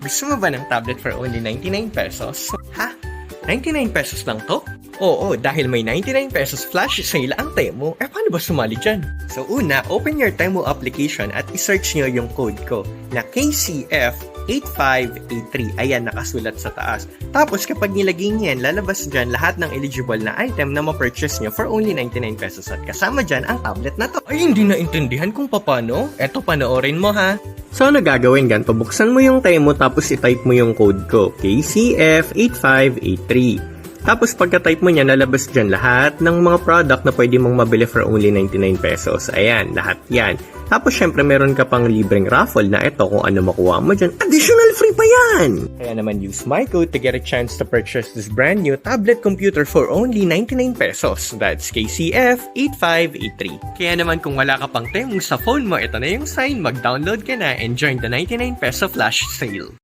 Gusto mo ba ng tablet for only 99 pesos? Ha? 99 pesos lang to? Oo, dahil may 99 pesos flash sale ang Temu, paano ba sumali dyan? So una, open your Temu application at isearch nyo yung code ko na KCF8583. Ayan, nakasulat sa taas. Tapos kapag nilagay niyo yan, lalabas dyan lahat ng eligible na item na ma-purchase nyo for only 99 pesos at kasama dyan ang tablet na to. Ay, hindi naintindihan kung paano? Eto, panoorin mo ha. So, ano gagawin ganito? Buksan mo yung Temu tapos i-type mo yung code ko, KCF8583. Tapos pagka-type mo niya, lalabas dyan lahat ng mga product na pwede mong mabili for only 99 pesos. Ayan, lahat yan. Tapos syempre meron ka pang libreng raffle na ito kung ano makuha mo dyan. Additional free pa yan! Kaya naman use my code to get a chance to purchase this brand new tablet computer for only 99 pesos. That's KCF8583. Kaya naman kung wala ka pang Temu sa phone mo, ito na yung sign, mag-download ka na and join the 99 peso flash sale.